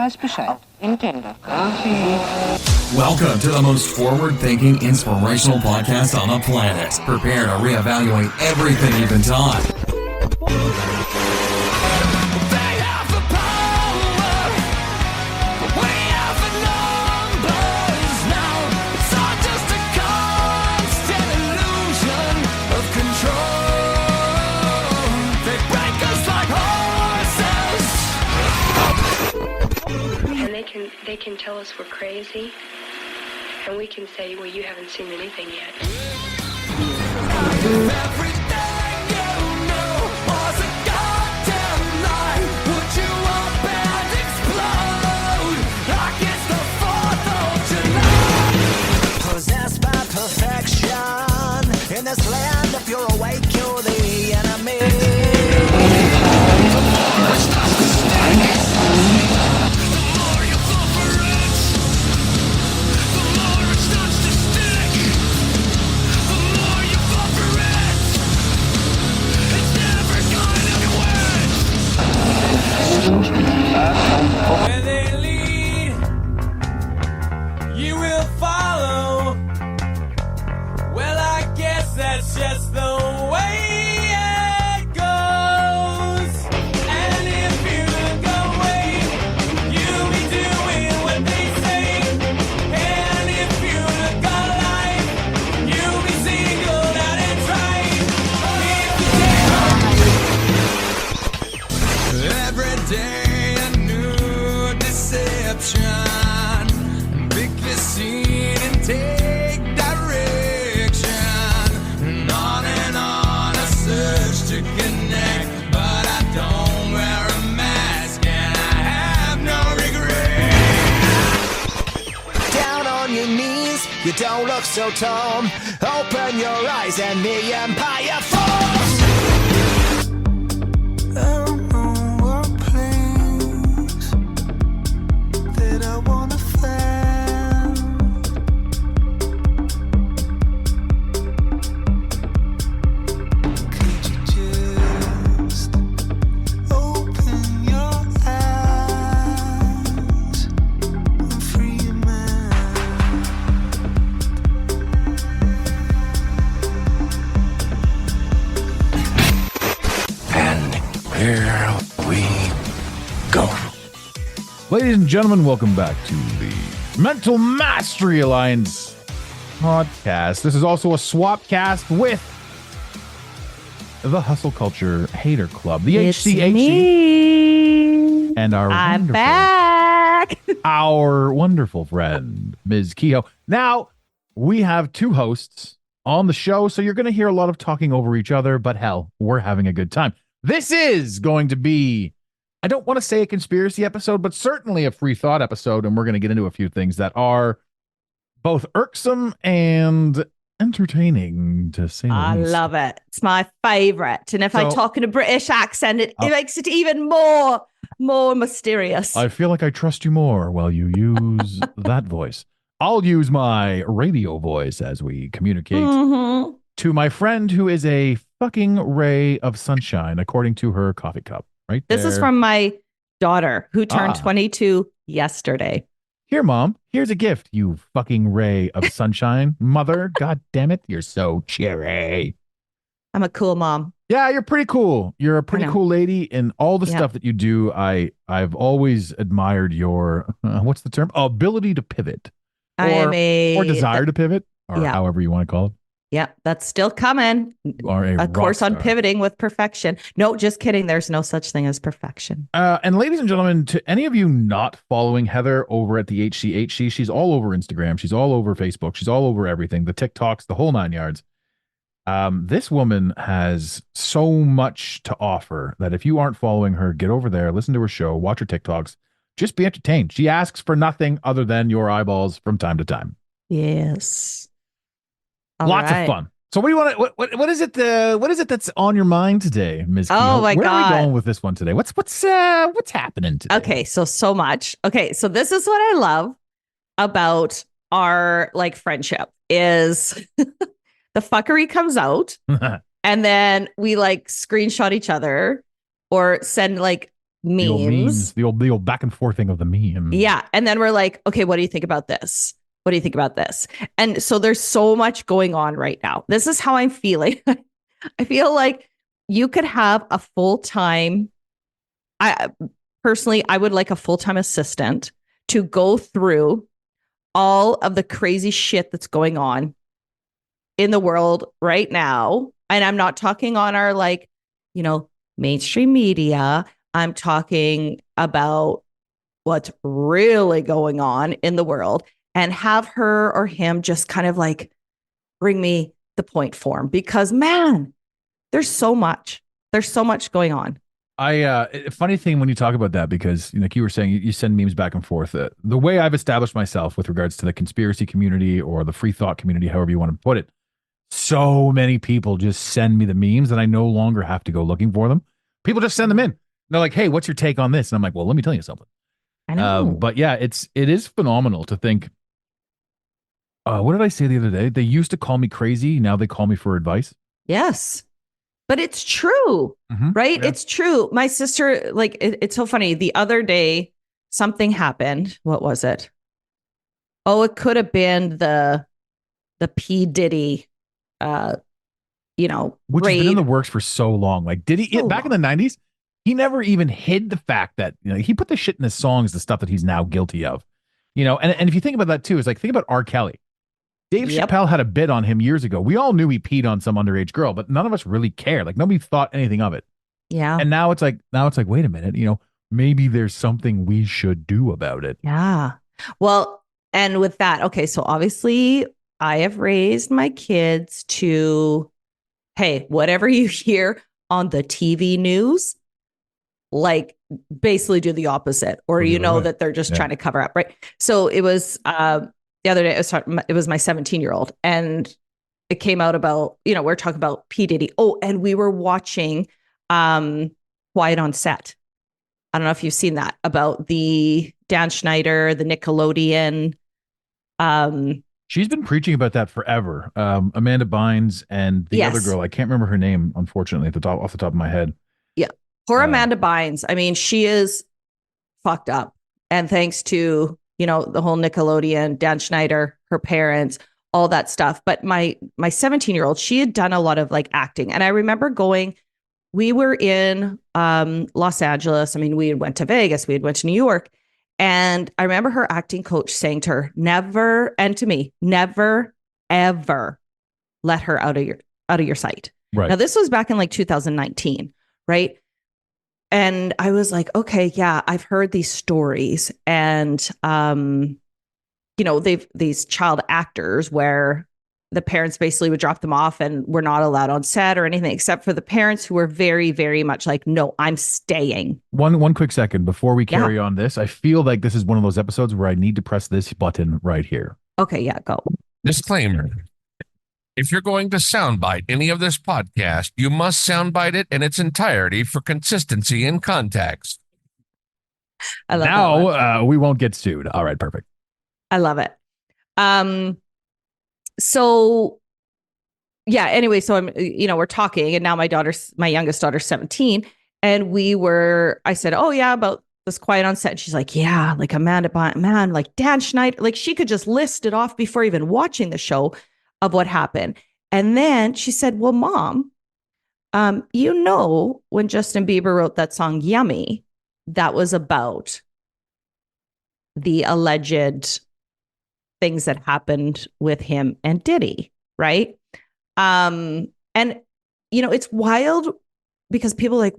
weiß Bescheid. Entiendo. Welcome to the most forward-thinking, inspirational podcast on the planet. Prepare to reevaluate everything you've been taught. They can tell us we're crazy, and we can say, well, you haven't seen anything yet. Everything you knew was a goddamn lie. Would you up and explode like it's the 4th of July? Possessed by perfection, in this land, if you're awake, you're the enemy. Where they lead, you will follow. Well, I guess that's just the way it goes. And if you look away, you'll be doing what they say. And if you look alive, you'll be singled out and tried. Every day a new deception. Pick the scene and take direction. And on a search to connect. But I don't wear a mask and I have no regret. Down on your knees, you don't look so tall. Open your eyes and the empire falls. Ladies and gentlemen, welcome back to the Mental Mastery Alliance podcast. This is also a swap cast with the Hustle Culture Hater Club, the HCHC, and our wonderful friend, Ms. Kehoe. Now, we have two hosts on the show, so you're going to hear a lot of talking over each other, but hell, we're having a good time. This is going to be, I don't want to say a conspiracy episode, but certainly a free thought episode, and we're going to get into a few things that are both irksome and entertaining, to say the least. I love it. It's my favorite. And if I talk in a British accent, it makes it even more mysterious. I feel like I trust you more while you use that voice. I'll use my radio voice as we communicate to my friend who is a fucking ray of sunshine, according to her coffee cup. Right there. This is from my daughter who turned 22 yesterday. Here, Mom, here's a gift, you fucking ray of sunshine. Mother, God damn it, you're so cheery. I'm a cool mom. Yeah, you're pretty cool. You're a pretty cool lady, and all the stuff that you do, I've always admired your, what's the term? Ability to pivot. Or desire to pivot, or however you want to call it. Yeah, that's still coming. A course on pivoting with perfection. No, just kidding. There's no such thing as perfection. And ladies and gentlemen, to any of you not following Heather over at the HCHC, she's all over Instagram. She's all over Facebook. She's all over everything. The TikToks, the whole 9 yards. This woman has so much to offer that if you aren't following her, get over there, listen to her show, watch her TikToks, just be entertained. She asks for nothing other than your eyeballs from time to time. Yes. Lots of fun. So what do you want to, what is it that's on your mind today, Ms. Kehoe? Oh my God. Where are we going with this one today? What's happening today? Okay, so much. Okay, so this is what I love about our friendship is the fuckery comes out and then we screenshot each other or send The old memes, memes. the old back and forth thing of the meme. Yeah. And then we're like, okay, what do you think about this? What do you think about this? And so there's so much going on right now. This is how I'm feeling. I feel like you could have a full-time, I personally, I would like a full-time assistant to go through all of the crazy shit that's going on in the world right now. And I'm not talking on our like, mainstream media. I'm talking about what's really going on in the world and have her or him just kind of like bring me the point form because man, there's so much going on. Funny thing when you talk about that, because like you were saying, you send memes back and forth. The way I've established myself with regards to the conspiracy community or the free thought community, however you want to put it, so many people just send me the memes that I no longer have to go looking for them. People just send them in. They're like, "Hey, what's your take on this?" And I'm like, "Well, let me tell you something." I know. But yeah, it is phenomenal to think. What did I say the other day? They used to call me crazy. Now they call me for advice. Yes. But it's true, right? Yeah. It's true. My sister, like, it's so funny. The other day, something happened. What was it? Oh, it could have been the P. Diddy, Which raid. has been in the works for so long. Like, did he back in the 90s? He never even hid the fact that he put the shit in his songs, the stuff that he's now guilty of. And if you think about that too, it's like think about R. Kelly. Dave Chappelle had a bit on him years ago. We all knew he peed on some underage girl, but none of us really cared. Like nobody thought anything of it. Yeah. And now it's like, wait a minute, maybe there's something we should do about it. Yeah. Well, and with that, okay, so obviously I have raised my kids to, hey, whatever you hear on the TV news, like basically do the opposite, or that they're just trying to cover up, right? So it was the other day, it was my 17-year-old, and it came out about, we're talking about P. Diddy. Oh, and we were watching Quiet on Set. I don't know if you've seen that, about the Dan Schneider, the Nickelodeon. She's been preaching about that forever. Amanda Bynes and the other girl, I can't remember her name, unfortunately, off the top of my head. Yeah. Poor Amanda Bynes. I mean, she is fucked up. And thanks to, the whole Nickelodeon, Dan Schneider, her parents, all that stuff. But my 17-year-old, she had done a lot of like acting. And I remember we were in Los Angeles. I mean, we went to Vegas, we went to New York. And I remember her acting coach saying to her, never, and to me, never, ever let her out of your sight. Right. Now, this was back in like 2019, right? And I was like, okay, yeah, I've heard these stories. And, these child actors where the parents basically would drop them off and were not allowed on set or anything, except for the parents who were very, very much like, no, I'm staying. One quick second before we carry on this. I feel like this is one of those episodes where I need to press this button right here. Okay, yeah, go. Disclaimer. If you're going to soundbite any of this podcast, you must soundbite it in its entirety for consistency and context. I love now we won't get sued. All right, perfect. I love it. So yeah, anyway, so I'm, we're talking, and now my youngest daughter's 17, and I said, oh yeah, about this Quiet on Set. And she's like, yeah, like Amanda man, like Dan Schneider, like she could just list it off before even watching the show of what happened. And then she said, well, Mom, when Justin Bieber wrote that song Yummy, that was about the alleged things that happened with him and Diddy, right? And it's wild because people are like,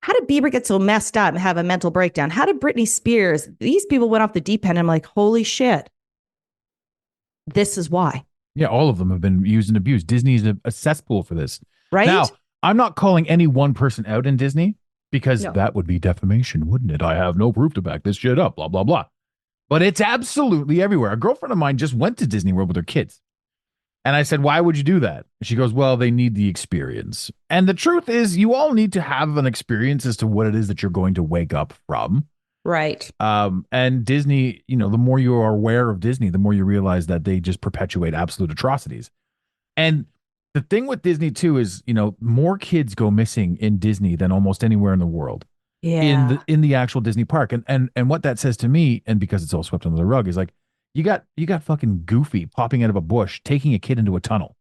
how did Bieber get so messed up and have a mental breakdown? How did Britney Spears? These people went off the deep end. I'm like, holy shit. This is why. Yeah, all of them have been used and abused. Disney's a cesspool for this. Right. Now, I'm not calling any one person out in Disney because that would be defamation, wouldn't it? I have no proof to back this shit up, blah, blah, blah. But it's absolutely everywhere. A girlfriend of mine just went to Disney World with her kids. And I said, why would you do that? And she goes, well, they need the experience. And the truth is, you all need to have an experience as to what it is that you're going to wake up from. Right. And Disney, the more you are aware of Disney, the more you realize that they just perpetuate absolute atrocities. And the thing with Disney, too, is, more kids go missing in Disney than almost anywhere in the world. Yeah. in the actual Disney park. And what that says to me, and because it's all swept under the rug, is like you got fucking Goofy popping out of a bush, taking a kid into a tunnel,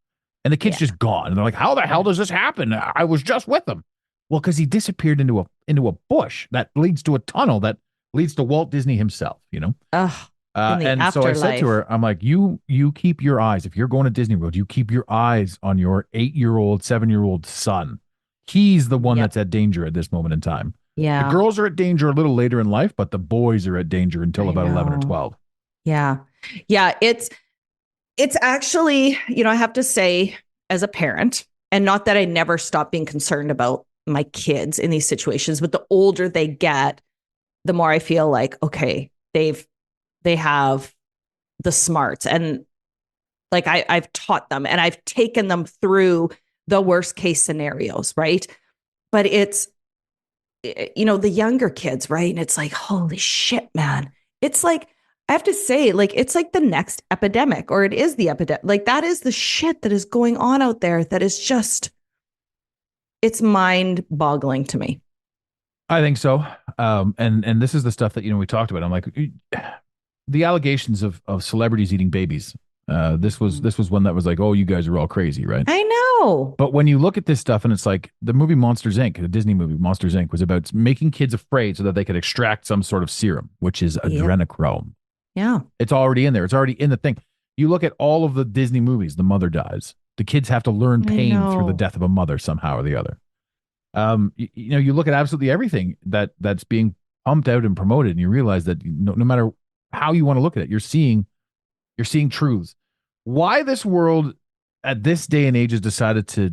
and the kid's Yeah. just gone. And they're like, "How the hell does this happen? I was just with him." Well, because he disappeared into a bush that leads to a tunnel that leads to Walt Disney himself. Ugh. In the And so I said to afterlife. her, I'm like, you keep your eyes. If you're going to Disney World, you keep your eyes on your 8-year-old, 7-year-old son. He's the one Yep. that's at danger at this moment in time. The Yeah. girls are at danger a little later in life, but the boys are at danger until I about 11 or know. 12. Yeah. Yeah. It's actually, I have to say, as a parent, and not that I never stop being concerned about my kids in these situations, but the older they get, the more I feel like, okay, they have the smarts, and like I've taught them and I've taken them through the worst case scenarios, right? But it's, the younger kids, right? And it's like, holy shit, man. It's like, I have to say, like, it's like the next epidemic, or it is the epidemic. Like, that is the shit that is going on out there that is just, it's mind boggling to me. I think so. And this is the stuff that, we talked about. I'm like, the allegations of celebrities eating babies. This was one that was like, oh, you guys are all crazy, right? I know. But when you look at this stuff, and it's like the movie Monsters Inc., the Disney movie Monsters Inc., was about making kids afraid so that they could extract some sort of serum, which is Yep. adrenochrome. Yeah. It's already in there. It's already in the thing. You look at all of the Disney movies, the mother dies. The kids have to learn I pain through the know. death of a mother somehow or the other. You look at absolutely everything that's being pumped out and promoted, and you realize that no matter how you want to look at it, you're seeing truths. Why this world at this day and age has decided to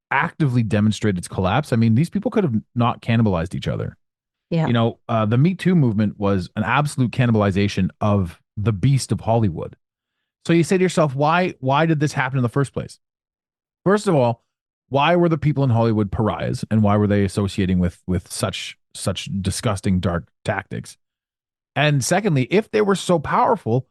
actively demonstrate its collapse. I mean, these people could have not cannibalized each other. Yeah. The Me Too movement was an absolute cannibalization of the beast of Hollywood. So you say to yourself, why did this happen in the first place? First of all, why were the people in Hollywood pariahs, and why were they associating with such disgusting dark tactics? And secondly, if they were so powerful,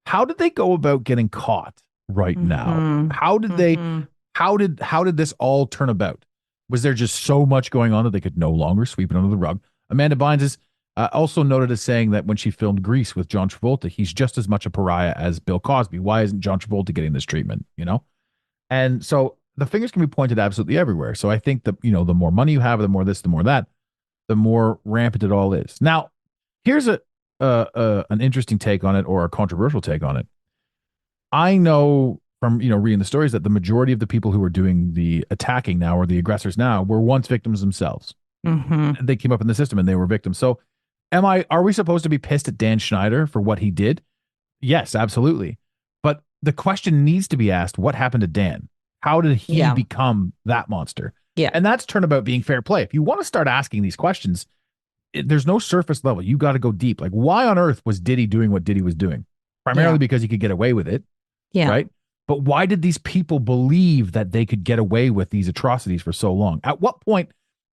how did they go about getting caught right now? Mhm. How did they Mhm. how did this all turn about? Was there just so much going on that they could no longer sweep it under the rug? Amanda Bynes is also noted as saying that when she filmed Grease with John Travolta, he's just as much a pariah as Bill Cosby. Why isn't John Travolta getting this treatment? And so the fingers can be pointed absolutely everywhere. So I think that, the more money you have, the more this, the more that, the more rampant it all is. Now, here's an interesting take on it, or a controversial take on it. I know from, reading the stories that the majority of the people who are doing the attacking now, or the aggressors now, were once victims themselves. Mhm. They came up in the system and they were victims. So are we supposed to be pissed at Dan Schneider for what he did? Yes, absolutely. But the question needs to be asked, what happened to Dan? How did he Yeah. become that monster? Yeah. And that's turnabout being fair play. If you want to start asking these questions, there's no surface level. You got to go deep. Like, why on earth was Diddy doing what Diddy was doing? Primarily Yeah. because he could get away with it, Yeah. right? But why did these people believe that they could get away with these atrocities for so long? At what point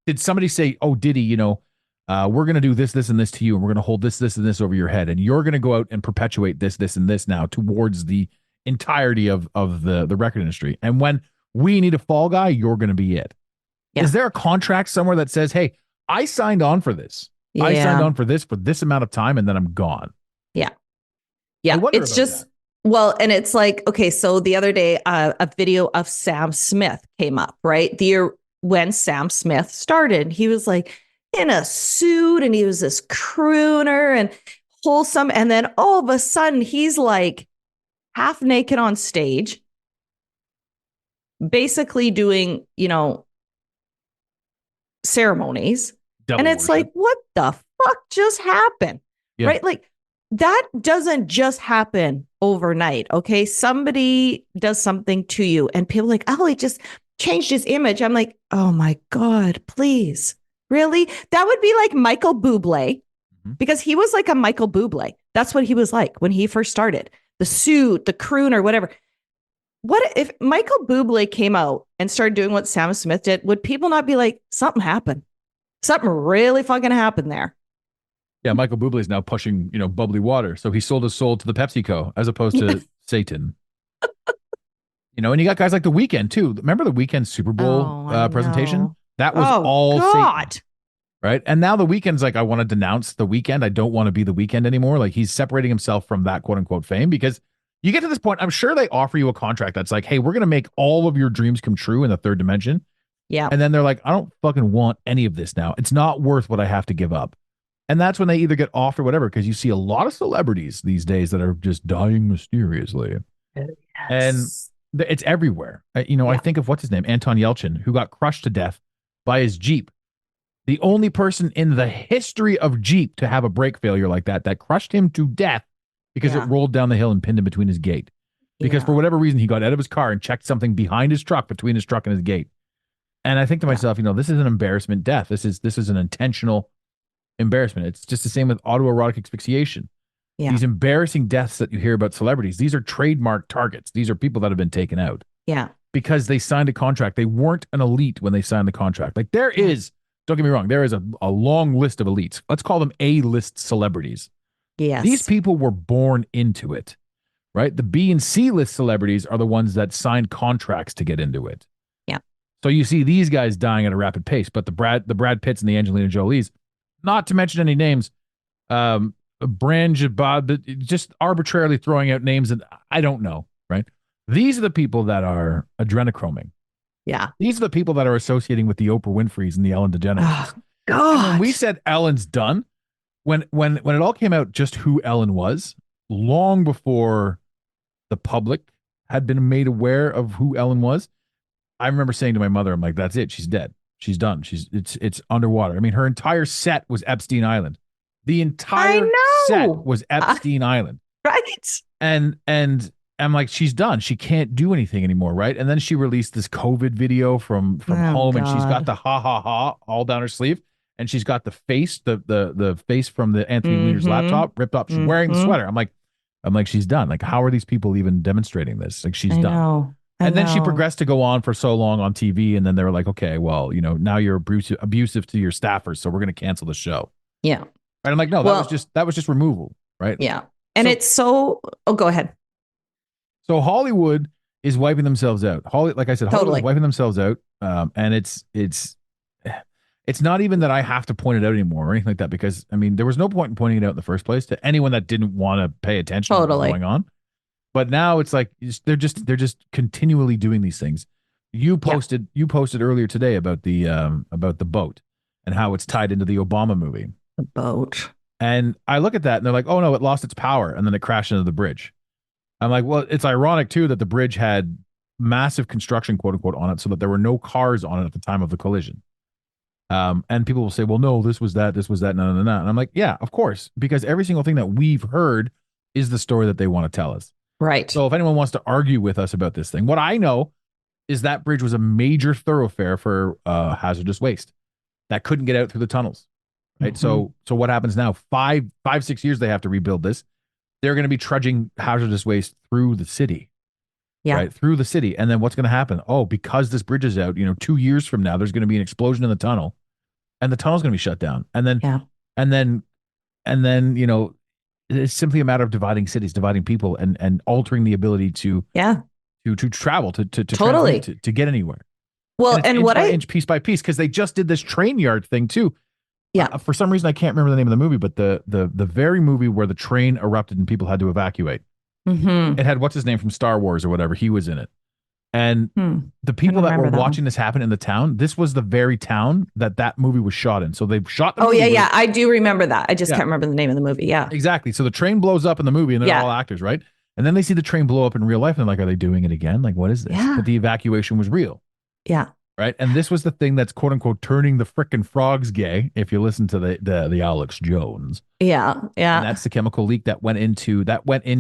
did somebody say, "Oh, Diddy, we're going to do this, this, and this to you, and we're going to hold this, this, and this over your head, and you're going to go out and perpetuate this, this, and this now towards the entirety of the record industry. And when we need a fall guy, you're going to be it." Yeah. Is there a contract somewhere that says, "Hey, I signed on for this. I signed on for this amount of time, and then I'm gone"? Yeah. I wonder It's about just, that. well, and it's like, okay, so the other day, a video of Sam Smith came up, right? When Sam Smith started, he was like in a suit, and he was this crooner and wholesome. And then all of a sudden, he's like half naked on stage, basically doing, ceremonies. Devil And it's worship. like, what the fuck just happened? Yeah. Right? Like, that doesn't just happen overnight. Okay. Somebody does something to you, and people are like, oh, he just changed his image. I'm like, oh my God, please. Really? That would be like Michael Bublé, Mhm. because he was like a Michael Bublé. That's what he was like when he first started. The suit, the crooner, whatever. What if Michael Bublé came out and started doing what Sam Smith did? Would people not be like, something happened? Something really fucking happened there. Yeah, Michael Bublé is now pushing, bubbly water. So he sold his soul to the PepsiCo as opposed to Satan. And you got guys like The Weeknd too. Remember The Weeknd Super Bowl I presentation? know. That was Oh all Satan. God. right? And now the Weeknd's like, I want to denounce the Weeknd. I don't want to be the Weeknd anymore. Like he's separating himself from that quote unquote fame because you get to this point. I'm sure they offer you a contract that's like, hey, we're going to make all of your dreams come true in the third dimension. Yeah. And then they're like, I don't fucking want any of this now. It's not worth what I have to give up. And that's when they either get off or whatever, because you see a lot of celebrities these days that are just dying mysteriously. And it's everywhere. I think of what's his name, Anton Yelchin, who got crushed to death by his Jeep. The only person in the history of Jeep to have a brake failure like that crushed him to death because it rolled down the hill and pinned him between his gate. Because for whatever reason, he got out of his car and checked something behind his truck, between his truck and his gate. And I think to myself, this is an embarrassment death. This is an intentional embarrassment. It's just the same with autoerotic asphyxiation. Yeah. These embarrassing deaths that you hear about celebrities, these are trademark targets. These are people that have been taken out. Yeah. Because they signed a contract. They weren't an elite when they signed the contract. Like there is, don't get me wrong, there is a long list of elites. Let's call them A-list celebrities. Yes. These people were born into it, right? The B and C list celebrities are the ones that signed contracts to get into it. Yeah. So you see these guys dying at a rapid pace, but the Brad Pitts and the Angelina Jolies, not to mention any names, just arbitrarily throwing out names that I don't know, right? These are the people that are adrenochroming. Yeah. These are the people that are associating with the Oprah Winfrey's and the Ellen DeGeneres. Oh, God. When we said Ellen's done, when it all came out just who Ellen was, long before the public had been made aware of who Ellen was, I remember saying to my mother, I'm like, that's it. She's dead. She's done. It's underwater. I mean, her entire set was Epstein Island. The entire set was Epstein Island. Right. And I'm like, she's done. She can't do anything anymore, right? And then she released this COVID video from home, and she's got the ha ha ha all down her sleeve, and she's got the face, the face from the Anthony Weiner's laptop ripped up. She's wearing the sweater. I'm like, she's done. Like, how are these people even demonstrating this? Like, she's done. And then she progressed to go on for so long on TV, and then they were like, okay, well, now you're abusive to your staffers, so we're going to cancel the show. Yeah. And I'm like, no, that was just removal, right? Yeah. And go ahead. So Hollywood is wiping themselves out. Like I said, Hollywood is wiping themselves out. And it's not even that I have to point it out anymore or anything like that, because I mean, there was no point in pointing it out in the first place to anyone that didn't want to pay attention to what's going on. But now it's like they're just continually doing these things. You posted earlier today about the boat and how it's tied into the Obama movie. The boat. And I look at that and they're like, oh no, it lost its power and then it crashed into the bridge. I'm like, well, it's ironic too that the bridge had massive construction, quote unquote, on it, so that there were no cars on it at the time of the collision. And people will say, well, no, this was that, no. And I'm like, yeah, of course, because every single thing that we've heard is the story that they want to tell us. Right. So if anyone wants to argue with us about this thing, what I know is that bridge was a major thoroughfare for hazardous waste that couldn't get out through the tunnels. Right. Mm-hmm. So what happens now? 6 years they have to rebuild this. They're going to be trudging hazardous waste through the city. Yeah. Right. Through the city. And then what's going to happen? Oh, because this bridge is out, 2 years from now, there's going to be an explosion in the tunnel and the tunnel's going to be shut down. And then, it's simply a matter of dividing cities, dividing people, and altering the ability to travel, to totally to get anywhere. Well, and what inch, piece by piece, because they just did this train yard thing too. Yeah. For some reason, I can't remember the name of the movie, but the very movie where the train erupted and people had to evacuate. Mm-hmm. It had what's his name from Star Wars or whatever. He was in it. And the people that were watching this happen in the town, this was the very town that movie was shot in. So they shot the movie. Yeah. I do remember that. I just can't remember the name of the movie. Yeah. Exactly. So the train blows up in the movie and they're all actors, right? And then they see the train blow up in real life and they're like, are they doing it again? Like, what is this? Yeah. But the evacuation was real. Yeah. Right. And this was the thing that's quote unquote turning the frickin' frogs gay. If you listen to the Alex Jones. Yeah. Yeah. And that's the chemical leak that went into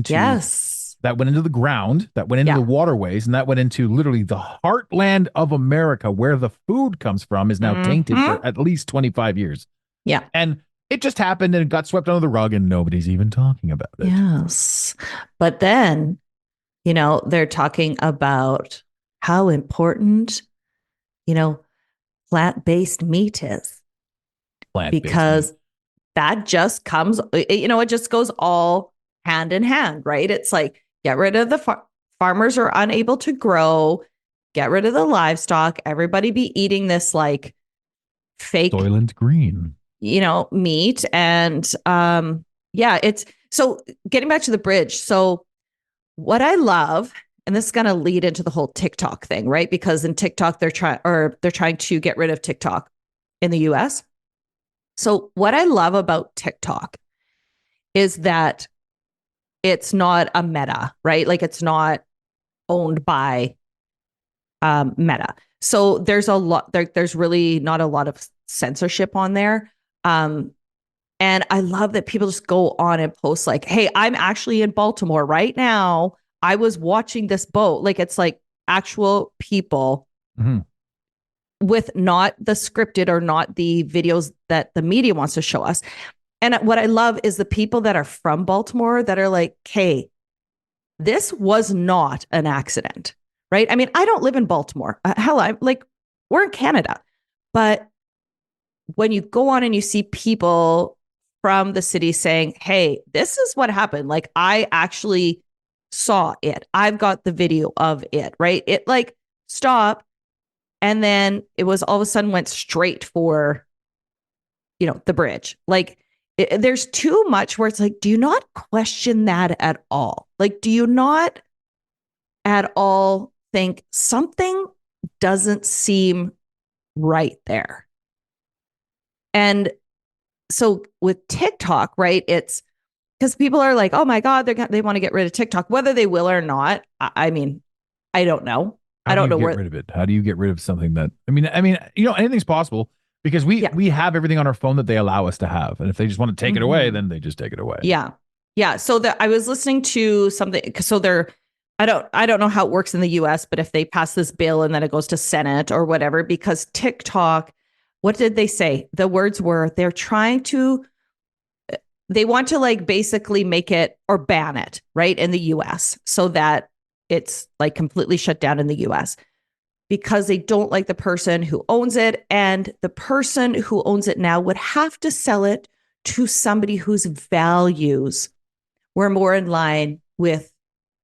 yes. That went into the ground, that went into the waterways, and that went into literally the heartland of America where the food comes from is now tainted for at least 25 years. Yeah. And it just happened and it got swept under the rug and nobody's even talking about it. Yes. But then, they're talking about how important, plant-based meat is. Because that just comes, it just goes all hand in hand, right? It's like, get rid of the farmers are unable to grow, get rid of the livestock. Everybody be eating this like fake Soylent Green. meet. And yeah, it's so getting back to the bridge. So what I love, and this is going to lead into the whole TikTok thing, right? Because in TikTok, they're trying to get rid of TikTok in the US. So what I love about TikTok is that it's not a Meta, right? Like it's not owned by Meta. So there's a lot there's really not a lot of censorship on there. And I love that people just go on and post like, hey, I'm actually in Baltimore right now. I was watching this boat. Like it's like actual people with not the scripted or not the videos that the media wants to show us. And what I love is the people that are from Baltimore that are like, hey, this was not an accident, right? I mean, I don't live in Baltimore. Hell, I'm like, we're in Canada. But when you go on and you see people from the city saying, hey, this is what happened. Like, I actually saw it. I've got the video of it, right? It like stopped. And then it was all of a sudden went straight for, the bridge. Like, there's too much where it's like, do you not question that at all? Like, do you not at all think something doesn't seem right there? And so with TikTok, right, it's because people are like, oh my God, they want to get rid of TikTok, whether they will or not. I mean, I don't know. I don't know where. Rid of it? How do you get rid of something that? I mean, anything's possible because we have everything on our phone that they allow us to have, and if they just want to take it away, then they just take it away. Yeah. So I was listening to something. So I don't know how it works in the U.S., but if they pass this bill and then it goes to Senate or whatever, because TikTok, what did they say? The words were they want to like basically make it or ban it right in the U.S. so that it's like completely shut down in the US because they don't like the person who owns it. And the person who owns it now would have to sell it to somebody whose values were more in line with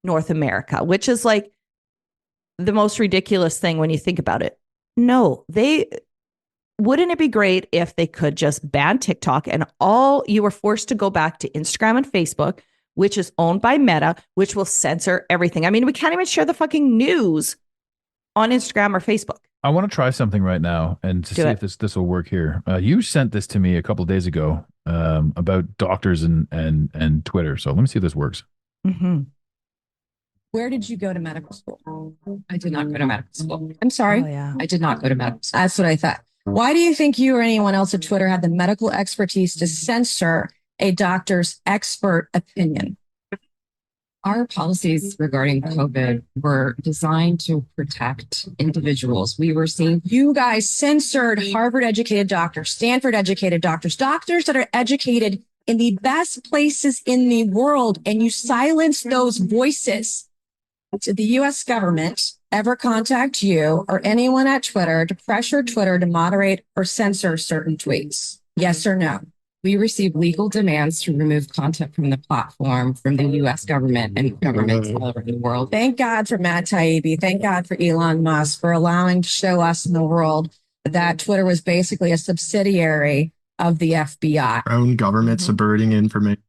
North America, which is like the most ridiculous thing when you think about it. No, wouldn't it be great if they could just ban TikTok and all you were forced to go back to Instagram and Facebook, which is owned by Meta, which will censor everything. I mean, we can't even share the fucking news on Instagram or Facebook. I want to try something right now and to see if this will work here. You sent this to me a couple of days ago about doctors and Twitter. So let me see if this works. Mm-hmm. Where did you go to medical school? I did not go to medical school. I'm sorry. Oh, yeah. I did not go to medical school. That's what I thought. Why do you think you or anyone else at Twitter had the medical expertise to censor a doctor's expert opinion? Our policies regarding COVID were designed to protect individuals. We were seeing you guys censored Harvard-educated doctors, Stanford-educated doctors that are educated in the best places in the world, and you silenced those voices. Did the U.S. government ever contact you or anyone at Twitter to pressure Twitter to moderate or censor certain tweets? Yes or no? We received legal demands to remove content from the platform from the U.S. government and governments all over the world. Thank God for Matt Taibbi. Thank God for Elon Musk for allowing to show us in the world that Twitter was basically a subsidiary of the FBI. Our own government subverting information.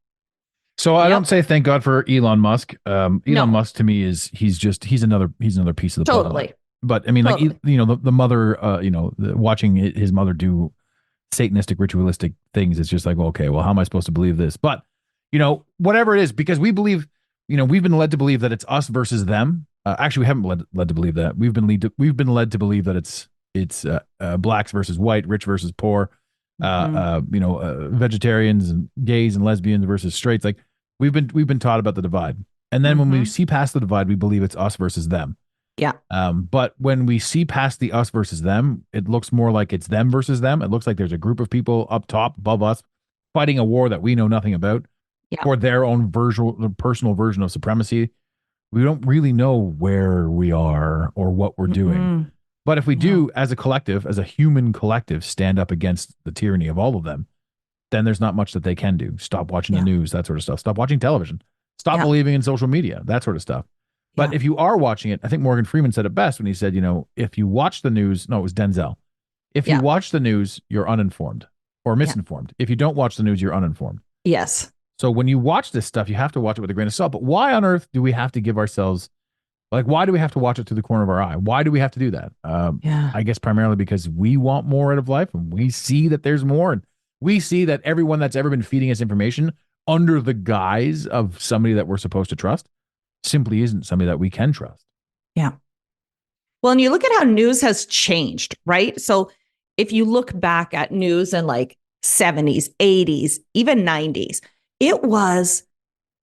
So I don't say thank God for Elon Musk. Elon Musk to me he's another piece of the puzzle. But I mean, like the mother, watching his mother do Satanistic ritualistic things, it's just like, well, okay, well, how am I supposed to believe this? But whatever it is, because we believe, we've been led to believe that it's us versus them. Actually, we haven't led to believe that. We've been led to believe that it's blacks versus white, rich versus poor, vegetarians and gays and lesbians versus straights. Like we've been taught about the divide, and then when we see past the divide, we believe it's us versus them. Yeah. But when we see past the us versus them, it looks more like it's them versus them. It looks like there's a group of people up top above us fighting a war that we know nothing about for their own personal version of supremacy. We don't really know where we are or what we're doing. But if we do, as a collective, as a human collective, stand up against the tyranny of all of them, then there's not much that they can do. Stop watching the news, that sort of stuff. Stop watching television. Stop believing in social media, that sort of stuff. But if you are watching it, I think Morgan Freeman said it best when he said, if you watch the news, no, it was Denzel. If you watch the news, you're uninformed. or misinformed. If you don't watch the news, you're uninformed. Yes. So when you watch this stuff, you have to watch it with a grain of salt. But why on earth do we have to give ourselves, like, why do we have to watch it through the corner of our eye? Why do we have to do that? Yeah. I guess primarily because we want more out of life, and we see that there's more. And we see that everyone that's ever been feeding us information under the guise of somebody that we're supposed to trust simply isn't somebody that we can trust. Yeah. Well, and you look at how news has changed, right? So if you look back at news in like 70s, 80s, even 90s, it was,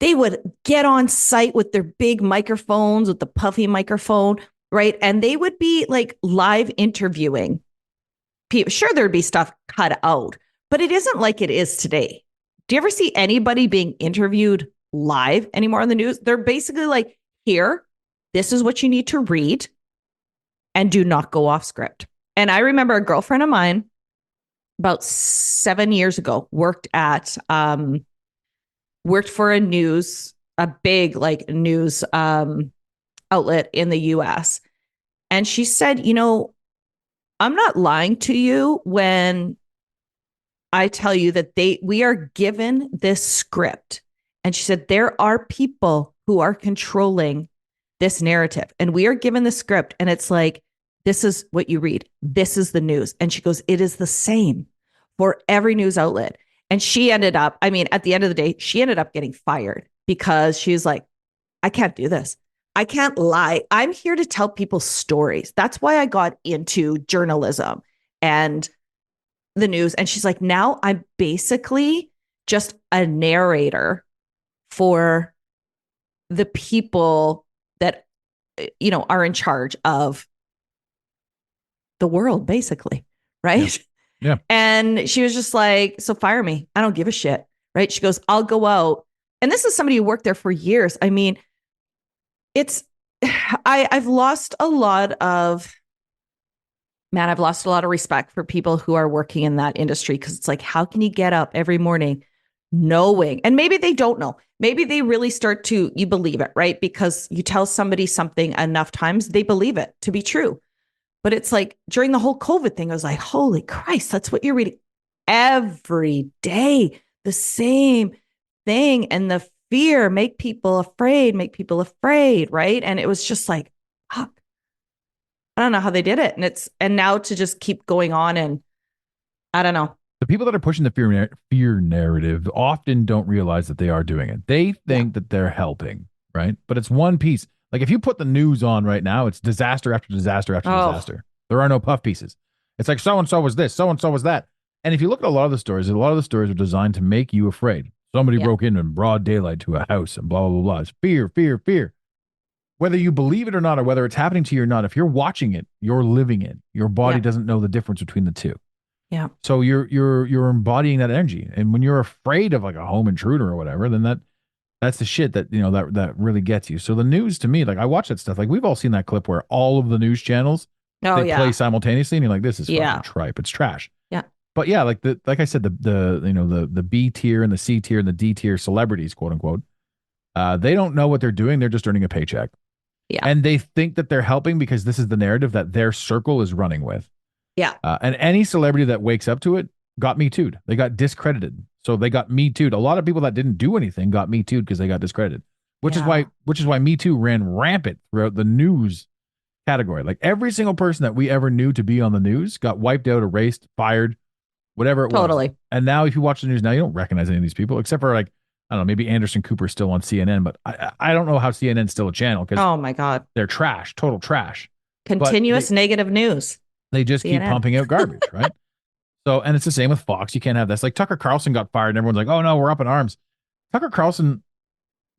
they would get on site with their big microphones, with the puffy microphone, right? And they would be like live interviewing people. Sure, there'd be stuff cut out, but it isn't like it is today. Do you ever see anybody being interviewed live anymore on the news? They're basically like, here, this is what you need to read, and do not go off script. And I remember a girlfriend of mine about 7 years ago worked for a big like news outlet in the US. And she said, you know, I'm not lying to you when I tell you that we are given this script. And she said, there are people who are controlling this narrative, and we are given the script, and it's like, this is what you read. This is the news. And she goes, it is the same for every news outlet. And she ended up, I mean, at the end of the day, she ended up getting fired because she's like, I can't do this. I can't lie. I'm here to tell people stories. That's why I got into journalism and the news. And she's like, now I'm basically just a narrator for the people that, you know, are in charge of the world, basically. Right. Yeah. And she was just like, so fire me. I don't give a shit. Right. She goes, I'll go out. And this is somebody who worked there for years. I mean, I've lost a lot of respect for people who are working in that industry, because it's like, how can you get up every morning knowing, and maybe they don't know, maybe they really start to, you believe it, right? Because you tell somebody something enough times, they believe it to be true. But it's like during the whole COVID thing, I was like, holy Christ, that's what you're reading every day, the same thing. And the fear, make people afraid, right? And it was just like, fuck. I don't know how they did it. And now to just keep going on, and I don't know. The people that are pushing the fear narrative often don't realize that they are doing it. They think that they're helping, right? But it's one piece. Like if you put the news on right now, it's disaster after disaster after disaster. There are no puff pieces. It's like so-and-so was this, so-and-so was that. And if you look at a lot of the stories are designed to make you afraid. Somebody broke in broad daylight to a house and blah, blah, blah. It's fear, fear, fear. Whether you believe it or not, or whether it's happening to you or not, if you're watching it, you're living it. Your body doesn't know the difference between the two. Yeah. So you're embodying that energy. And when you're afraid of like a home intruder or whatever, then that's the shit that, you know, that really gets you. So the news, to me, like I watch that stuff. Like we've all seen that clip where all of the news channels play simultaneously, and you're like, this is fucking tripe. It's trash. Yeah. But yeah, like I said, the B tier and the C tier and the D tier celebrities, quote unquote, they don't know what they're doing. They're just earning a paycheck. Yeah. And they think that they're helping because this is the narrative that their circle is running with. Yeah. And any celebrity that wakes up to it got Me Too'd. They got discredited. So they got Me Too'd. A lot of people that didn't do anything got Me Too'd because they got discredited, which is why Me Too ran rampant throughout the news category. Like every single person that we ever knew to be on the news got wiped out, erased, fired, whatever it was. Totally. And now if you watch the news now, you don't recognize any of these people except for like, I don't know, maybe Anderson Cooper's still on CNN, but I don't know how CNN's still a channel because oh my God, they're trash, total trash. Continuous negative news. They just keep pumping out garbage, right? So, and it's the same with Fox. You can't have this. Like Tucker Carlson got fired and everyone's like, oh no, we're up in arms. Tucker Carlson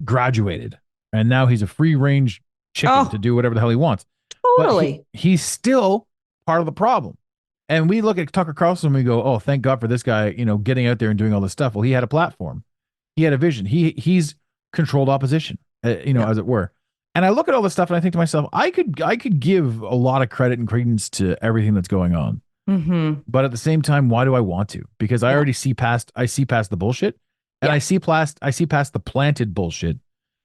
graduated and now he's a free range chicken to do whatever the hell he wants. Totally. But he's still part of the problem. And we look at Tucker Carlson and we go, oh, thank God for this guy, you know, getting out there and doing all this stuff. Well, he had a platform. He had a vision. He's controlled opposition, as it were. And I look at all this stuff and I think to myself, I could give a lot of credit and credence to everything that's going on. Mm-hmm. But at the same time, why do I want to? Because I already see past the bullshit, and I see past the planted bullshit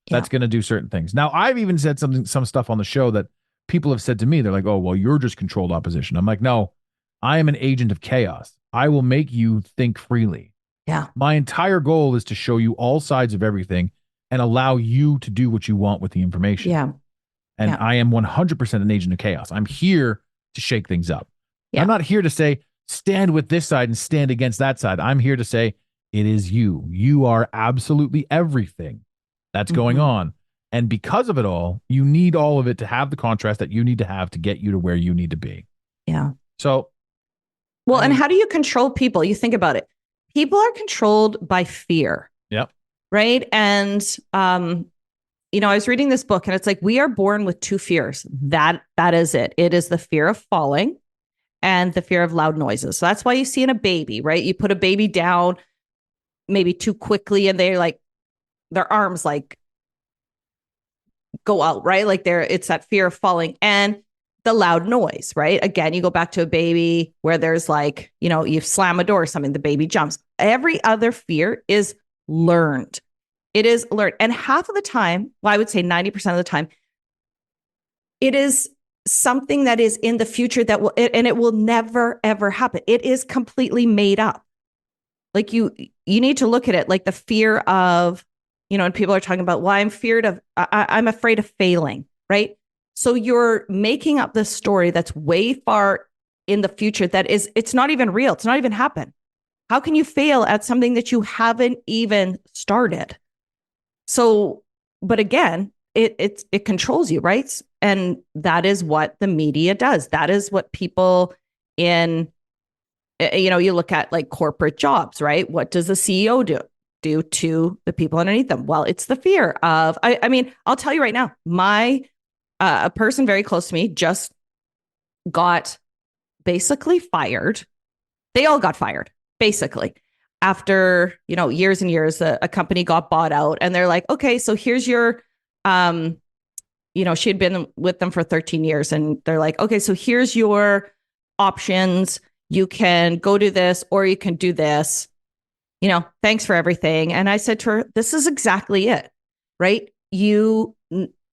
that's going to do certain things. Now, I've even said some stuff on the show that people have said to me. They're like, "Oh, well, you're just controlled opposition." I'm like, "No, I am an agent of chaos. I will make you think freely. Yeah. My entire goal is to show you all sides of everything and allow you to do what you want with the information. Yeah. And Yeah. I am 100% an agent of chaos. I'm here to shake things up. Yeah. I'm not here to say, stand with this side and stand against that side. I'm here to say, it is you. You are absolutely everything that's going Mhm. on. And because of it all, you need all of it to have the contrast that you need to have to get you to where you need to be. Yeah. So, Well, I and mean- how do you control people? You think about it. People are controlled by fear. Yep. Right. And I was reading this book and it's like we are born with two fears. That is it. It is the fear of falling and the fear of loud noises. So that's why you see in a baby, right? You put a baby down maybe too quickly and they're like their arms like go out, right? Like it's that fear of falling and the loud noise, right? Again, you go back to a baby where there's like, you slam a door or something, the baby jumps. Every other fear is learned. It is learned. And half of the time, well, I would say 90% of the time, it is something that is in the future that will, and it will never, ever happen. It is completely made up. Like you need to look at it like the fear of, and people are talking about, well, I'm afraid of failing, right? So you're making up this story that's way far in the future it's not even real. It's not even happened. How can you fail at something that you haven't even started? So, but again, it controls you, right? And that is what the media does. That is what people in, you look at like corporate jobs, right? What does the CEO do to the people underneath them? Well, it's the fear of, I mean, I'll tell you right now, a person very close to me just got basically fired. They all got fired, basically. After, years and years, a company got bought out and they're like, okay, so here's your, she had been with them for 13 years and they're like, okay, so here's your options. You can go do this or you can do this, thanks for everything. And I said to her, this is exactly it, right? You're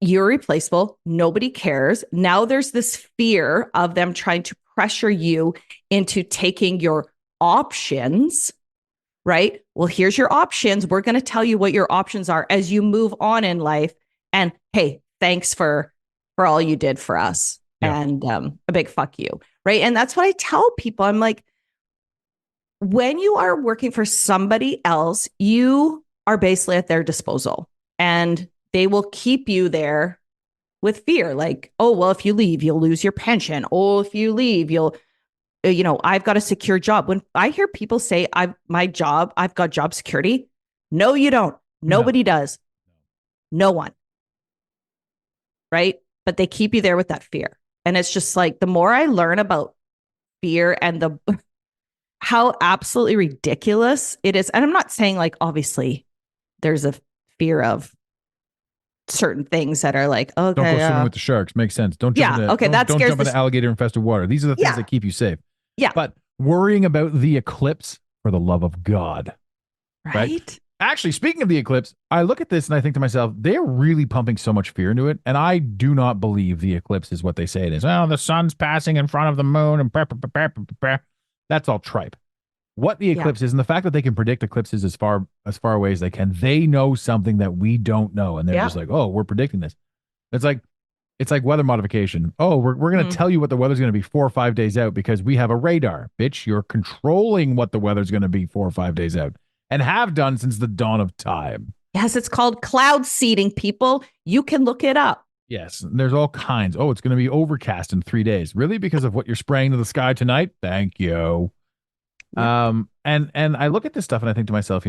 replaceable. Nobody cares. Now there's this fear of them trying to pressure you into taking your options, right? Well, here's your options. We're going to tell you what your options are as you move on in life. And hey, thanks for all you did for us. Yeah. And a big fuck you, right? And that's what I tell people. I'm like, when you are working for somebody else, you are basically at their disposal and they will keep you there with fear. Like, oh, well, if you leave, you'll lose your pension. Oh, if you leave, I've got a secure job. When I hear people say I've got job security. No, you don't. Nobody does. No one. Right. But they keep you there with that fear. And it's just like, the more I learn about fear and how absolutely ridiculous it is. And I'm not saying like, obviously there's a fear of certain things that are like, okay, don't go swimming with the sharks. Makes sense. Don't jump into, that don't scares jump into alligator infested water. These are the things that keep you safe. Yeah. But worrying about the eclipse, for the love of God. Right? Actually, speaking of the eclipse, I look at this and I think to myself, they're really pumping so much fear into it. And I do not believe the eclipse is what they say it is. Oh, the sun's passing in front of the moon and that's all tripe. What the eclipse is, and the fact that they can predict eclipses as far away as they can, they know something that we don't know. And they're just like, oh, we're predicting this. It's like weather modification. Oh, we're going to tell you what the weather's going to be 4 or 5 days out because we have a radar. Bitch, you're controlling what the weather's going to be 4 or 5 days out and have done since the dawn of time. Yes, it's called cloud seeding, people. You can look it up. Yes, there's all kinds. Oh, it's going to be overcast in 3 days. Really? Because of what you're spraying to the sky tonight? Thank you. And I look at this stuff and I think to myself,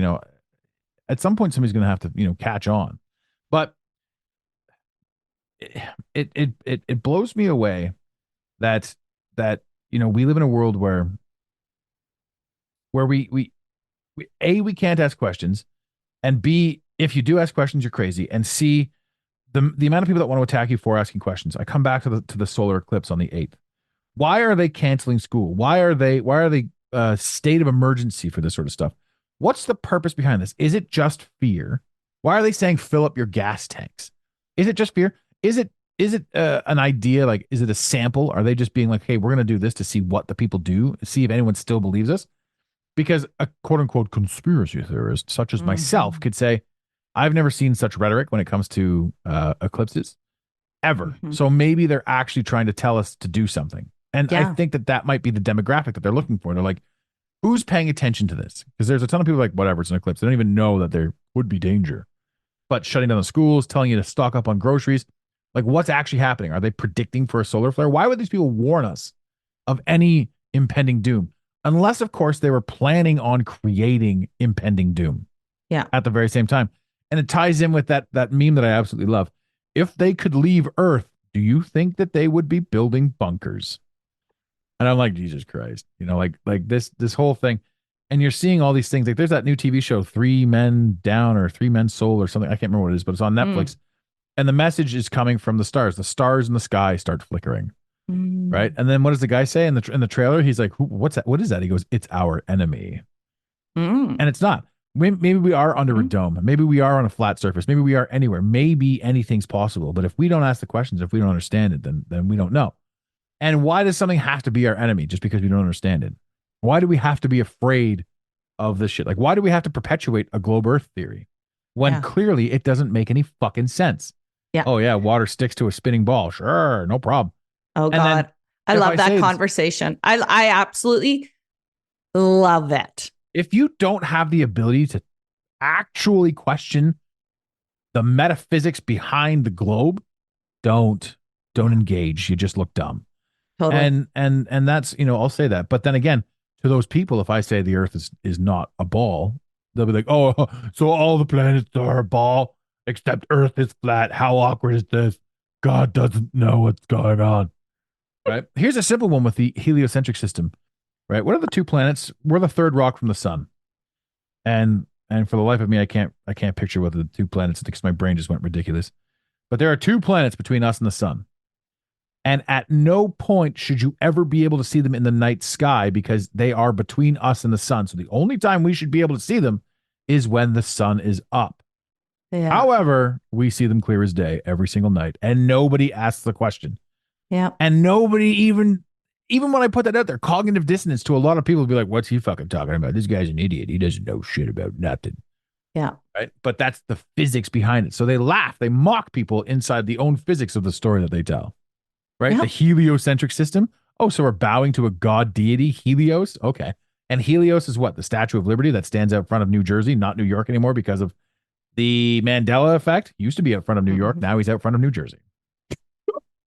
at some point somebody's going to have to, catch on. But it blows me away that we live in a world where we can't ask questions, and B, if you do ask questions, you're crazy, and C, the amount of people that want to attack you for asking questions. I come back to the solar eclipse on the 8th. Why are they canceling school? Why are they state of emergency for this sort of stuff? What's the purpose behind this? Is it just fear? Why are they saying fill up your gas tanks? Is it just fear? Is it an idea? Like, is it a sample? Are they just being like, hey, we're going to do this to see what the people do, see if anyone still believes us? Because a quote unquote conspiracy theorist, such as myself, could say, I've never seen such rhetoric when it comes to eclipses ever. So maybe they're actually trying to tell us to do something. And I think that might be the demographic that they're looking for. They're like, who's paying attention to this? Because there's a ton of people like, whatever, it's an eclipse. They don't even know that there would be danger. But shutting down the schools, telling you to stock up on groceries, like what's actually happening? Are they predicting for a solar flare? Why would these people warn us of any impending doom? Unless, of course, they were planning on creating impending doom. Yeah. At the very same time. And it ties in with that meme that I absolutely love. If they could leave Earth, do you think that they would be building bunkers? And I'm like, Jesus Christ, like this whole thing. And you're seeing all these things. Like there's that new TV show, 3 Men Down or 3 Men Soul or something. I can't remember what it is, but it's on Netflix. And the message is coming from the stars. The stars in the sky start flickering. Right. And then what does the guy say in the trailer? He's like, what's that? What is that? He goes, it's our enemy. And it's not. Maybe we are under a dome. Maybe we are on a flat surface. Maybe we are anywhere. Maybe anything's possible. But if we don't ask the questions, if we don't understand it, then we don't know. And why does something have to be our enemy just because we don't understand it? Why do we have to be afraid of this shit? Like, why do we have to perpetuate a globe Earth theory when clearly it doesn't make any fucking sense? Yeah. Oh, yeah. Water sticks to a spinning ball. Sure. No problem. Oh, God. I love that conversation. I absolutely love it. If you don't have the ability to actually question the metaphysics behind the globe, don't engage. You just look dumb. Totally. And that's, I'll say that. But then again, to those people, if I say the Earth is not a ball, they'll be like, oh, so all the planets are a ball except Earth is flat. How awkward is this? God doesn't know what's going on. Right. Here's a simple one with the heliocentric system. Right. What are the 2 planets? We're the 3rd rock from the sun. And for the life of me, I can't picture what the 2 planets, because my brain just went ridiculous. But there are 2 planets between us and the sun. And at no point should you ever be able to see them in the night sky because they are between us and the sun. So the only time we should be able to see them is when the sun is up. Yeah. However, we see them clear as day every single night, and nobody asks the question. Yeah. And nobody even when I put that out there, cognitive dissonance to a lot of people will be like, what's he fucking talking about? This guy's an idiot. He doesn't know shit about nothing. Yeah. Right. But that's the physics behind it. So they laugh, they mock people inside the own physics of the story that they tell. Right. Yeah. The heliocentric system. Oh, so we're bowing to a god deity, Helios. Okay. And Helios is what? The Statue of Liberty that stands out front of New Jersey, not New York anymore because of the Mandela effect. Used to be out front of New York. Now he's out front of New Jersey.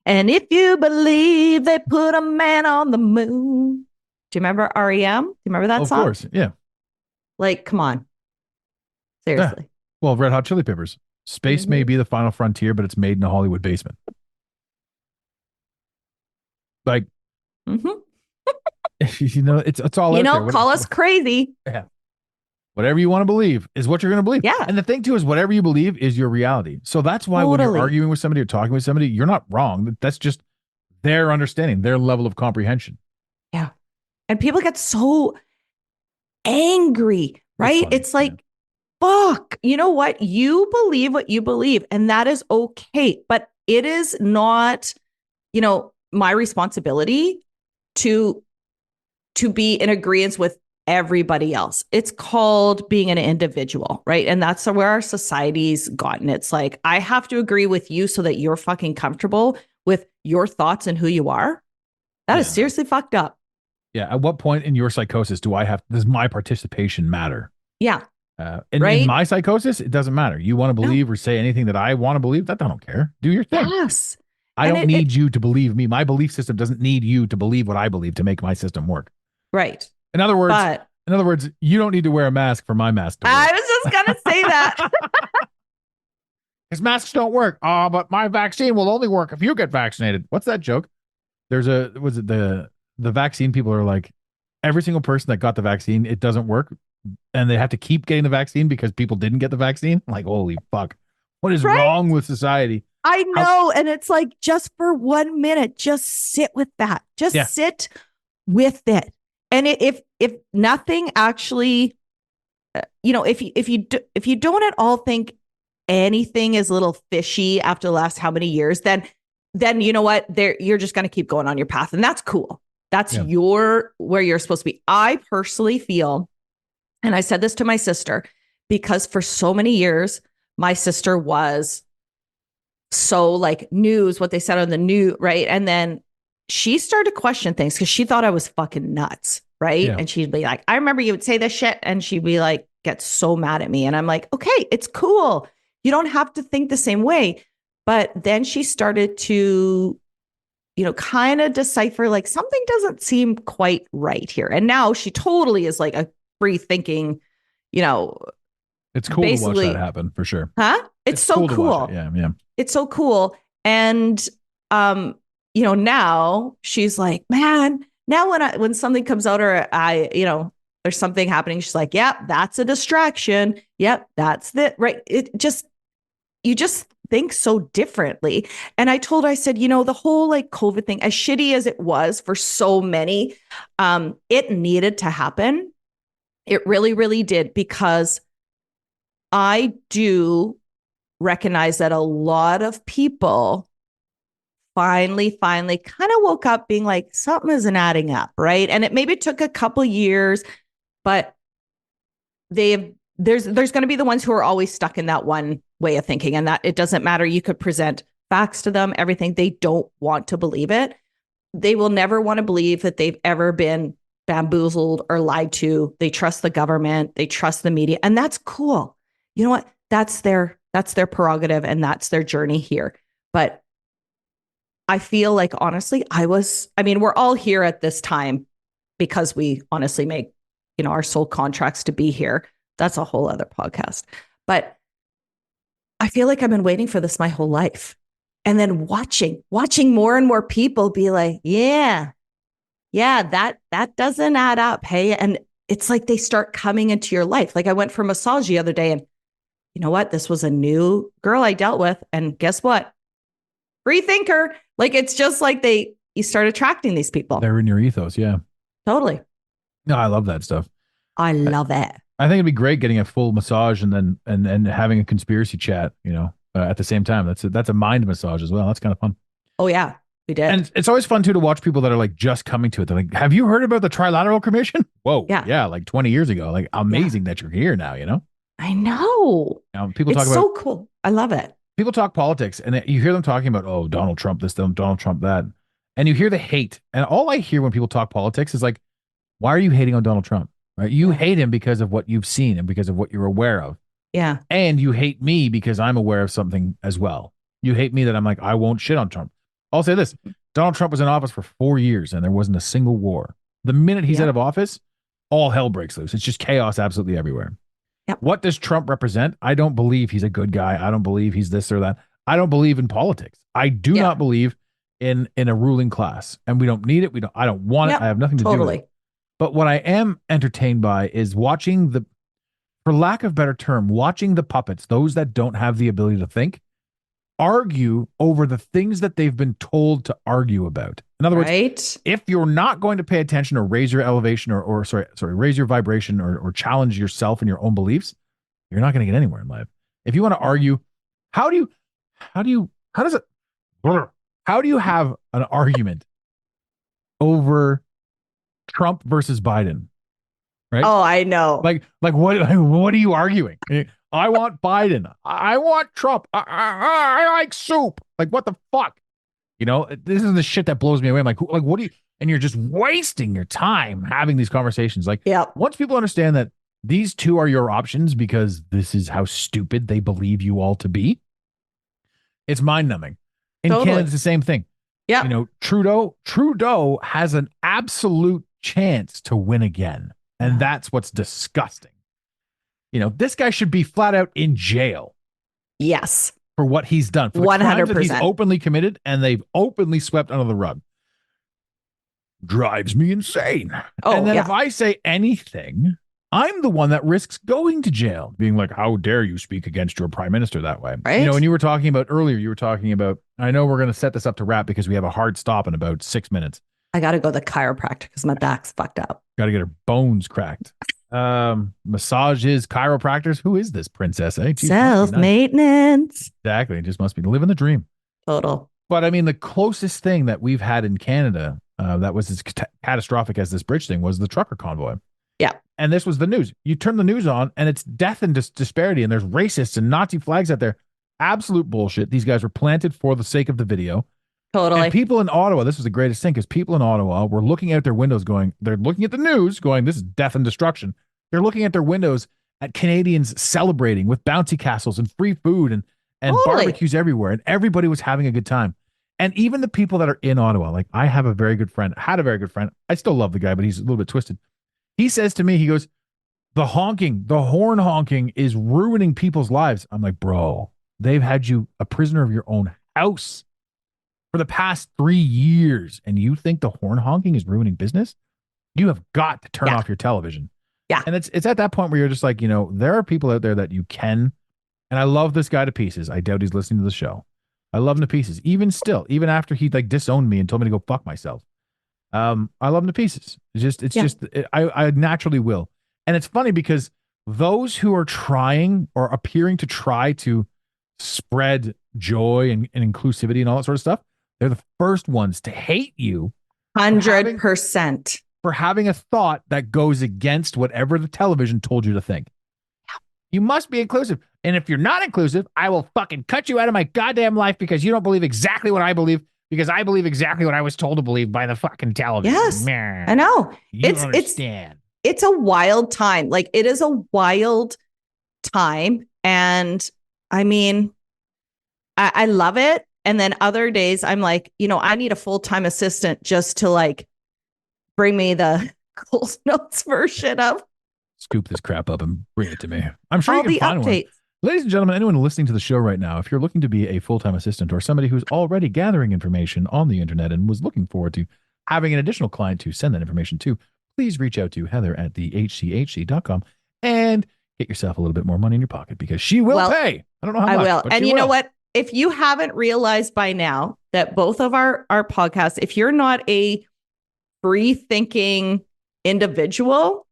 And if you believe they put a man on the moon. Do you remember REM? Do you remember that song? Of course. Yeah. Like, come on. Seriously. Yeah. Well, Red Hot Chili Peppers. Space may be the final frontier, but it's made in a Hollywood basement. Like, it's all out there. Call us crazy. Yeah. Whatever you want to believe is what you're going to believe. Yeah. And the thing too is whatever you believe is your reality. So that's why when you're arguing with somebody or talking with somebody, you're not wrong. That's just their understanding, their level of comprehension. Yeah. And people get so angry, right? It's like, fuck, you know what? You believe what you believe, and that is okay. But it is not, my responsibility to be in agreement with everybody else. It's called being an individual, right? And that's where our society's gotten. It's like, I have to agree with you so that you're fucking comfortable with your thoughts and who you are. That is seriously fucked up. Yeah. At what point in your psychosis does my participation matter? Yeah. In my psychosis, it doesn't matter. You want to believe or say anything that I want to believe, that I don't care. Do your thing. Yes. I don't need you to believe me. My belief system doesn't need you to believe what I believe to make my system work. Right. In other words, you don't need to wear a mask for my mask to work. I was just going to say that. Because masks don't work. Oh, but my vaccine will only work if you get vaccinated. What's that joke? The vaccine people are like, every single person that got the vaccine, it doesn't work. And they have to keep getting the vaccine because people didn't get the vaccine. Like, holy fuck. What is wrong with society? I know. And it's like, just for 1 minute, just sit with that. Just sit with it. And if nothing actually, if you don't at all think anything is a little fishy after the last how many years, then you know what, you're just going to keep going on your path, and that's cool. That's where you're supposed to be. I personally feel And I said this to my sister because for so many years, my sister was so like news, what they said on the news, right? And then she started to question things because she thought I was fucking nuts, right? Yeah. And she'd be like, I remember you would say this shit. And she'd be like, get so mad at me. And I'm like, okay, it's cool. You don't have to think the same way. But then she started to, you know, kind of decipher like something doesn't seem quite right here. And now she totally is like a free thinking, you know, It's cool to watch basically- that happen for sure. huh? It's so to cool. watch it. Yeah. It's so cool. And you know, now she's like, man, now when something comes out or you know, there's something happening, she's like, yep, that's a distraction. Yep, that's the right. You just think so differently. And I told her, I said, you know, the whole like COVID thing, as shitty as it was for so many, it needed to happen. It really, really did, because I do recognize that a lot of people finally kind of woke up being like, something isn't adding up, right? And it maybe took a couple years, but there's going to be the ones who are always stuck in that one way of thinking, and that it doesn't matter. You could present facts to them, everything. They don't want to believe it. They will never want to believe that they've ever been bamboozled or lied to. They trust the government. They trust the media, and that's cool. You know what? That's their prerogative, and that's their journey here. But I feel like, honestly, we're all here at this time because we honestly make, you know, our soul contracts to be here. That's a whole other podcast. But I feel like I've been waiting for this my whole life. And then watching more and more people be like, yeah, that doesn't add up. Hey, and it's like they start coming into your life. Like I went for a massage the other day, and you know what? This was a new girl I dealt with. And guess what? Free thinker. Like, it's just like you start attracting these people. They're in your ethos. Yeah. Totally. No, I love that stuff. I love it. I think it'd be great getting a full massage and then and having a conspiracy chat, you know, at the same time. That's a mind massage as well. That's kind of fun. Oh yeah, we did. And it's always fun too to watch people that are like just coming to it. They're like, have you heard about the Trilateral Commission? Whoa. Yeah. Like 20 years ago. Like amazing that you're here now, you know? I know. People talk it's about so cool. I love it. people talk politics and you hear them talking about, oh, Donald Trump this, Donald Trump that. And you hear the hate. And all I hear when people talk politics is like, why are you hating on Donald Trump? Right? You hate him because of what you've seen and because of what you're aware of. Yeah. And you hate me because I'm aware of something as well. You hate me that I'm like, I won't shit on Trump. I'll say this. Donald Trump was in office for 4 years and there wasn't a single war. The minute he's out of office, all hell breaks loose. It's just chaos absolutely everywhere. Yep. What does Trump represent? I don't believe he's a good guy. I don't believe he's this or that. I don't believe in politics. I do not believe in a ruling class, and we don't need it. I don't want it. I have nothing to do with it. But what I am entertained by is watching for lack of a better term, watching the puppets, those that don't have the ability to think, argue over the things that they've been told to argue about. In other words, if you're not going to pay attention or raise your elevation or raise your vibration or challenge yourself and your own beliefs, you're not going to get anywhere in life. If you want to argue, how do you have an argument over Trump versus Biden? Right? Oh, I know. Like what are you arguing? I want Biden. I want Trump. I like soup. Like, what the fuck? You know, this is the shit that blows me away. I'm like, what do you, and you're just wasting your time having these conversations. Like, once people understand that these two are your options because this is how stupid they believe you all to be, it's mind numbing. In Canada, it's the same thing. Yeah. You know, Trudeau has an absolute chance to win again. And that's what's disgusting. You know, this guy should be flat out in jail. Yes. For what he's done. For the 100%. crimes that he's openly committed and they've openly swept under the rug. Drives me insane. Oh, and then if I say anything, I'm the one that risks going to jail. Being like, how dare you speak against your prime minister that way? Right. You know, when you were talking about earlier, I know we're going to set this up to wrap because we have a hard stop in about 6 minutes. I got to go to the chiropractor because my back's fucked up. Got to get her bones cracked. Massages, chiropractors. Who is this princess? Eh? Self-maintenance. Exactly. It just must be living the dream. Total. But I mean, the closest thing that we've had in Canada that was as catastrophic as this bridge thing was the trucker convoy. Yeah. And this was the news. You turn the news on and it's death and disparity, and there's racists and Nazi flags out there. Absolute bullshit. These guys were planted for the sake of the video. Totally. And people in Ottawa, this was the greatest thing, because people in Ottawa were looking out their windows they're looking at the news going, this is death and destruction. They're looking at their windows at Canadians celebrating with bouncy castles and free food and barbecues everywhere. And everybody was having a good time. And even the people that are in Ottawa, like I have a very good friend, had a very good friend. I still love the guy, but he's a little bit twisted. He says to me, he goes, the horn honking is ruining people's lives. I'm like, bro, they've had you a prisoner of your own house for the past 3 years. And you think the horn honking is ruining business? You have got to turn off your television. Yeah. And it's at that point where you're just like, there are people out there that you can. And I love this guy to pieces. I doubt he's listening to the show. I love him to pieces. Even after he disowned me and told me to go fuck myself. I love him to pieces. I naturally will. And it's funny because those who are trying or appearing to try to spread joy and inclusivity and all that sort of stuff, they're the first ones to hate you. 100%. For having a thought that goes against whatever the television told you to think. You must be inclusive. And if you're not inclusive, I will fucking cut you out of my goddamn life because you don't believe exactly what I believe, because I believe exactly what I was told to believe by the fucking television. Yes, man. I know. You don't understand. It's a wild time. Like, it is a wild time. And I mean, I love it. And then other days I'm like, I need a full-time assistant just to like bring me the Coles Notes version of. Scoop this crap up and bring it to me. I'm sure all you can the find updates. one. Ladies and gentlemen, anyone listening to the show right now, if you're looking to be a full-time assistant or somebody who's already gathering information on the internet and was looking forward to having an additional client to send that information to, please reach out to Heather at the HCHC.com and get yourself a little bit more money in your pocket, because she will pay. I don't know how much. I will. But And she you know will. what? If you haven't realized by now that both of our podcasts, if you're not a free thinking individual,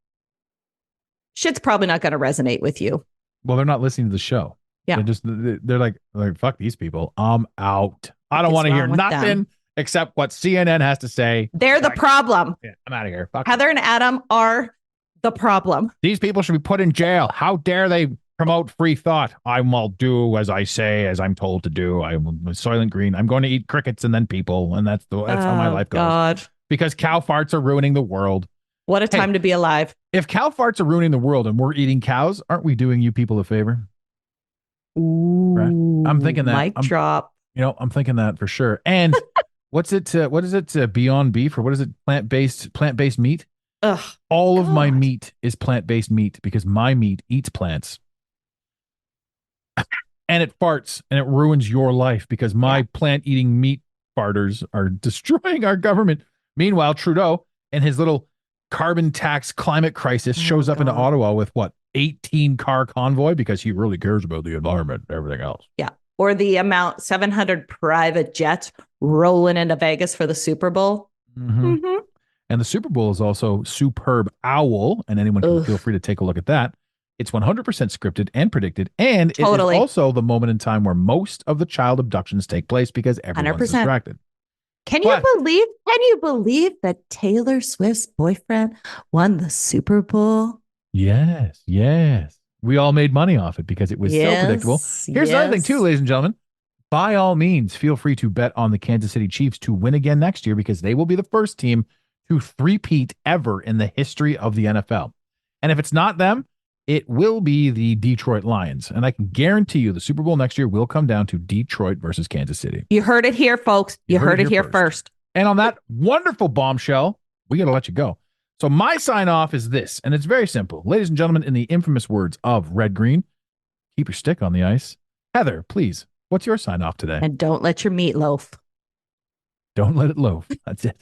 shit's probably not going to resonate with you. Well, they're not listening to the show. Yeah. They're like, fuck these people. I'm out. I don't What's want to hear wrong with nothing them? except what CNN has to say. They're the problem. Yeah, I'm out of here. Fuck Heather and Adam are the problem. These people should be put in jail. How dare they promote free thought? I will do as I say, as I'm told to do. I'm Soylent Green. I'm going to eat crickets and then people, and that's how my life goes. God. Because cow farts are ruining the world. What a time to be alive. If cow farts are ruining the world and we're eating cows, aren't we doing you people a favor? Ooh, right? I'm thinking that. Mic drop. I'm thinking that for sure. And what is it? Beyond Beef, or what is it? Plant-based meat. Ugh. All of my meat is plant-based meat because my meat eats plants. And it farts and it ruins your life because my plant-eating meat farters are destroying our government. Meanwhile, Trudeau and his little carbon tax climate crisis shows up into Ottawa with 18 car convoy because he really cares about the environment and everything else. Yeah. Or the amount 700 private jets rolling into Vegas for the Super Bowl. Mm-hmm. Mm-hmm. And the Super Bowl is also Superb Owl, and anyone can feel free to take a look at that. It's 100% scripted and predicted, and it is also the moment in time where most of the child abductions take place because everyone's 100%. distracted. Can you believe that Taylor Swift's boyfriend won the Super Bowl? Yes. We all made money off it because it was so predictable. Here's another thing too, ladies and gentlemen. By all means, feel free to bet on the Kansas City Chiefs to win again next year because they will be the first team to three-peat ever in the history of the NFL. And if it's not them, it will be the Detroit Lions. And I can guarantee you the Super Bowl next year will come down to Detroit versus Kansas City. You heard it here, folks. You heard it here first. And on that wonderful bombshell, we got to let you go. So my sign off is this, and it's very simple. Ladies and gentlemen, in the infamous words of Red Green, keep your stick on the ice. Heather, please, what's your sign off today? And don't let your meat loaf. Don't let it loaf. That's it.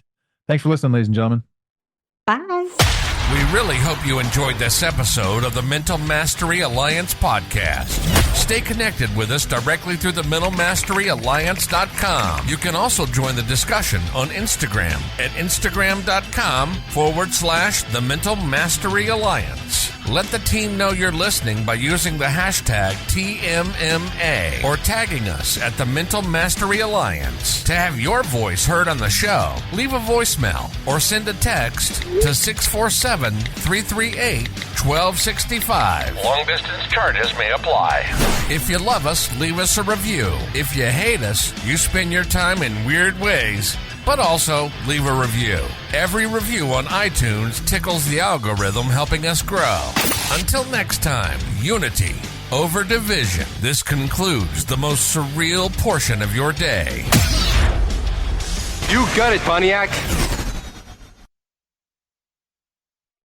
Thanks for listening, ladies and gentlemen. Bye. We really hope you enjoyed this episode of the Mental Mastery Alliance podcast. Stay connected with us directly through the mentalmasteryalliance.com. You can also join the discussion on Instagram at instagram.com/the Mental Mastery Alliance. Let the team know you're listening by using the hashtag TMMA or tagging us at the Mental Mastery Alliance. To have your voice heard on the show, leave a voicemail or send a text to 647-338-1265. Long-distance charges may apply. If you love us, leave us a review. If you hate us, you spend your time in weird ways, but also leave a review. Every review on iTunes tickles the algorithm, helping us grow. Until next time, unity over division. This concludes the most surreal portion of your day. You got it, Pontiac.